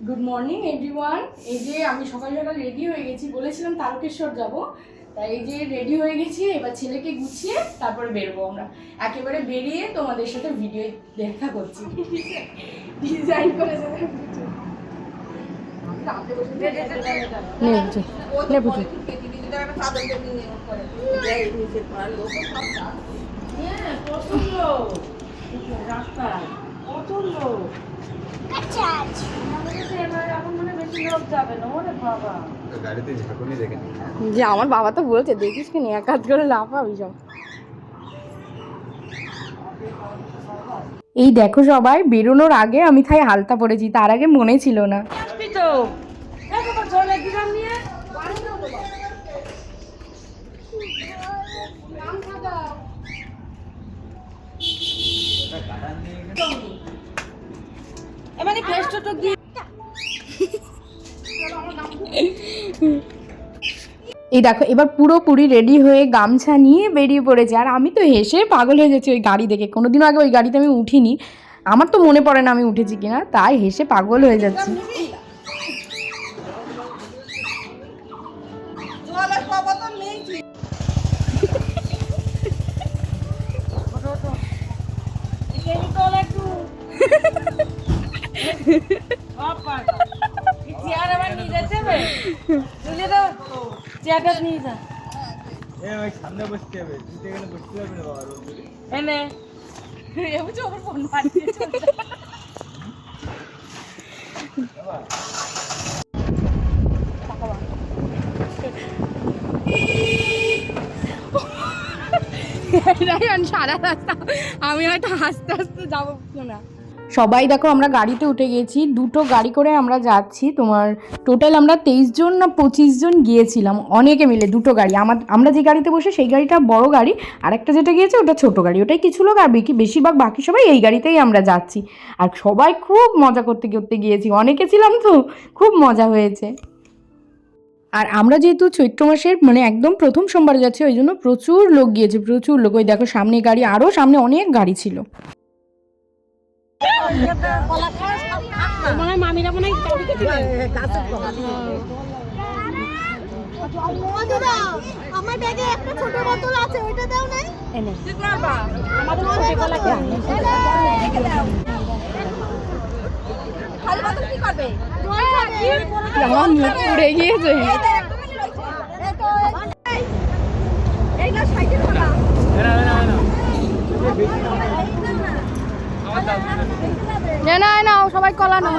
Good morning everyone. এই যে আমি সকাল সকাল রেডি হয়ে গেছি, বলেছিলাম তারকেশ্বর যাব, তাই এই যে রেডি হয়ে গেছি। এবার ছেলেকে গুছিয়ে তারপরে বেরোবো আমরা। একেবারে বেরিয়ে তোমাদের সাথে ভিডিও দেখা করছি। ডিজাইন করে যে আমার বাবা তো বলছে দেখিস কি এক কাজ করে লাফাবি সব। এই দেখো সবাই বেরোনোর আগে আমি তাই হালতা পরেছি, তার আগে মনে ছিল না। এই দেখো এবার পুরোপুরি রেডি হয়ে গামছা নিয়ে বেরিয়ে পড়েছে, আর আমি তো হেসে পাগল হয়ে যাচ্ছি ওই গাড়ি দেখে। কোনোদিনও আগে ওই গাড়িতে আমি উঠিনি, আমার তো মনে পড়ে না আমি উঠেছি কিনা, তাই হেসে পাগল হয়ে যাচ্ছি। সামনে বসতে হবে, এখানে বসতে পারবি না বাবা। এনে ফোন পাঠিয়ে সারা রাস্তা আমি হয়তো আস্তে আস্তে যাবো না। সবাই দেখো আমরা গাড়িতে উঠে গেছি, দুটো গাড়ি করে আমরা যাচ্ছি। তোমার টোটাল আমরা 23 জন না 25 জন গিয়েছিলাম, অনেকে মিলে দুটো গাড়ি। আমরা যে গাড়িতে বসে সেই গাড়িটা বড় গাড়ি, আর একটা যেটা গিয়েছে ওটা ছোট গাড়ি। ওটাই কিছু লোক, আর বেশিরভাগ বাকি সবাই এই গাড়িতেই আমরা যাচ্ছি। আর সবাই খুব মজা করতে করতে গিয়েছি, অনেকে ছিলাম তো খুব মজা হয়েছে। আর আমরা যেহেতু চৈত্র মাসের মানে একদম প্রথম সোমবারে যাচ্ছি, ওই জন্য প্রচুর লোক গিয়েছে, প্রচুর লোক। ওই দেখো সামনে গাড়ি, আরও সামনে অনেক গাড়ি ছিল। মামিরা মনে আমার ব্যাগে একটা ছোট বোতল আছে, ওইটা দাও না। এনে আমাদের ছোট কলা কি খালি বোতল কি করবে? জল খাবে। আমার মুখ পুড়ে গিয়েছে। এই না সাইকেল খোলা। না সবাই কলা না।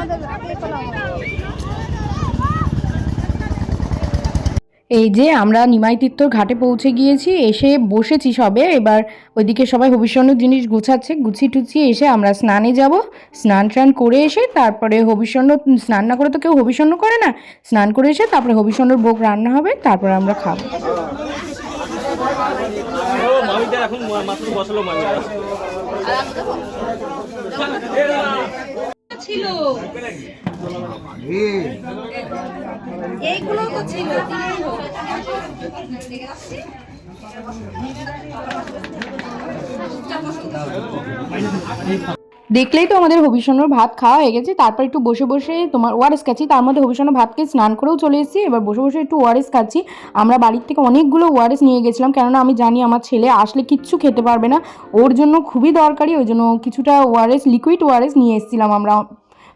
এই যে আমরা নিমাই তীর্থর ঘাটে পৌঁছে গিয়েছি, এসে বসেছি সবে। এবার ওইদিকে সবাই হবিষ্যণ্ণর জিনিস গুছাচ্ছে, গুছিয়ে টুছিয়ে এসে আমরা স্নানে যাব। স্নান টান করে এসে তারপরে হবিষ্যণ্ণ, স্নান না করে তো কেউ হবিষ্যণ্ণ করে না, স্নান করে এসে তারপরে হবিষ্যণ্ণর ভোগ রান্না হবে, তারপরে আমরা খাবো। ছিল এইগুলো তো ছিল। দেখলেই তো আমাদের হবিষ্যণ্ণর ভাত খাওয়া হয়ে গেছে। তারপর একটু বসে বসে তোমার ওআরএস খাচ্ছি, তার মধ্যে হবিষ্যণ্ণ ভাতকে স্নান করেও চলে এসেছি। এবার বসে বসে একটু ওআরএস খাচ্ছি। আমরা বাড়ির থেকে অনেকগুলো ওআরএস নিয়ে গেছিলাম, কেননা আমি জানি আমার ছেলে আসলে কিচ্ছু খেতে পারবে না, ওর জন্য খুবই দরকারি। ওই জন্য কিছুটা ওআরএস, লিকুইড ওআরএস নিয়ে এসেছিলাম আমরা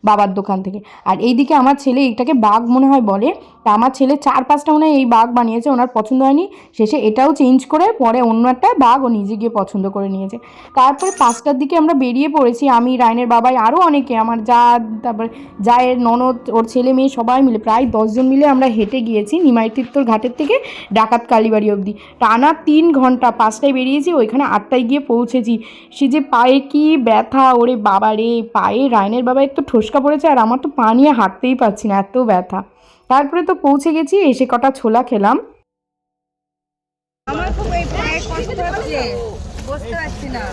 বাবার দোকান থেকে। আর এইদিকে আমার ছেলে এইটাকে বাঘ মনে হয় বলে, তা আমার ছেলে 4-5টা মনে হয় এই বাঘ বানিয়েছে, ওনার পছন্দ হয়নি, শেষে এটাও চেঞ্জ করে পরে অন্য একটা বাঘ ও নিজে গিয়ে পছন্দ করে নিয়েছে। তারপরে 5টার দিকে আমরা বেরিয়ে পড়েছি, আমি, রায়নের বাবাই, আরও অনেকে, আমার যা, তারপর জায়ের ননদ, ওর ছেলে মেয়ে সবাই মিলে প্রায় 10 জন মিলে আমরা হেঁটে গিয়েছি নিমাই তীর্থর ঘাটের থেকে ডাকাত কালীবাড়ি অবধি। টানা 3 ঘন্টা। 5টায় বেরিয়েছি, ওইখানে 8টায় গিয়ে পৌঁছেছি। সে যে পায়ে কি ব্যথা, ওরে বাবা রে, পায়ে রায়নের বাবা একটু ঠোসকা পড়েছে, আর আমার তো পা নিয়ে হাঁটতেই পারছি না, এত ব্যথা। তারপরে তো পৌঁছে গেছি, এসে কটা ছোলা খেলাম। আমার খুব এই পায়ে কষ্ট হচ্ছে, বসতে পারছি না।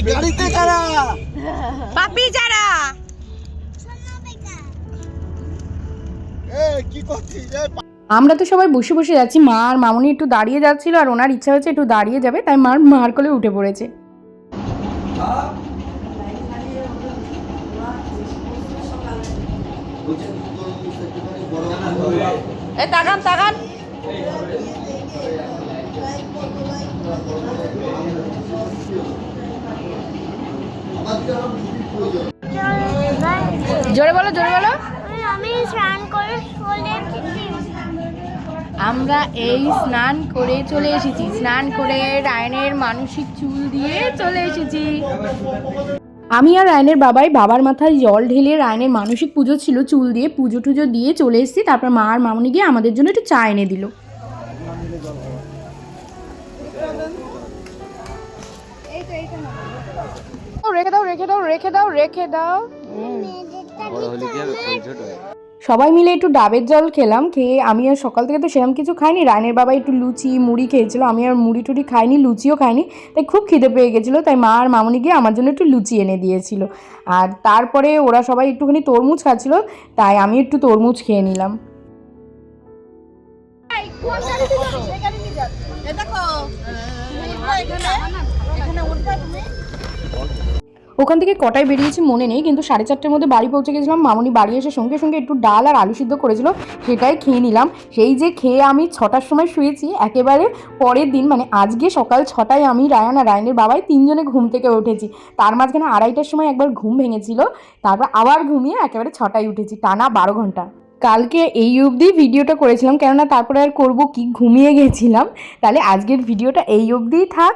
গাড়িতে কারা? পাপি যারা আমরা তো সবাই বসে বসে যাচ্ছি, মা আর মামনি একটু দাঁড়িয়ে যাচ্ছিল আর ওনার ইচ্ছা হচ্ছে একটু দাঁড়িয়ে যাবে, তাই মার কোলে উঠে পড়েছে। তাকান তাকান। জোরে বলো জোরে বলো। আমি স্নান করে চলে এসেছি। আমরা এই স্নান করে চলে এসেছি, স্নান করে রায়নের মানসিক চুল দিয়ে চলে এসেছি। আমি আর রায়নের বাবার মাথায় জল ঢেলে রায়নের মানসিক পুজো ছিল, চুল দিয়ে পুজো টুজো দিয়ে চলে এসেছি। তারপর মা আর মামনি গিয়ে আমাদের জন্য একটু চা এনে দিল। রেখে দাও রেখে দাও রেখে দাও রেখে দাও। সবাই মিলে একটু ডাবের জল খেলাম, খেয়ে আমি আর সকাল থেকে তো সেরকম কিছু খাইনি। রায়নের বাবা একটু লুচি মুড়ি খেয়েছিল, আমি আর মুড়ি টুড়ি খাইনি, লুচিও খাইনি, তাই খুব খিদে পেয়ে গেছিলো। তাই মা আর মামনি গিয়ে আমার জন্য একটু লুচি এনে দিয়েছিল। আর তারপরে ওরা সবাই একটুখানি তরমুজ খাচ্ছিল, তাই আমি একটু তরমুজ খেয়ে নিলাম। ওখান থেকে কটায় বেরিয়েছি মনে নেই, কিন্তু 4:30টার মধ্যে বাড়ি পৌঁছে গেছিলাম। মামনি বাড়ি এসে সঙ্গে সঙ্গে একটু ডাল আর আলু সিদ্ধ করেছিল, সেটাই খেয়ে নিলাম। সেই যে খেয়ে আমি 6টার সময় শুয়েছি, একেবারে পরের দিন মানে আজকে সকাল 6টায় আমি রায়ান আর রায়নের বাবাই 3জনে ঘুম থেকে উঠেছি। তার মাঝখানে 2:30টার সময় একবার ঘুম ভেঙেছিল, তারপর আবার ঘুমিয়ে একেবারে 6টায় উঠেছি, টানা 12 ঘন্টা। কালকে এই অবধি ভিডিওটা করেছিলাম, কেননা তারপরে আর করবো কি, ঘুমিয়ে গেছিলাম। তাহলে আজকের ভিডিওটা এই অবধিই থাক।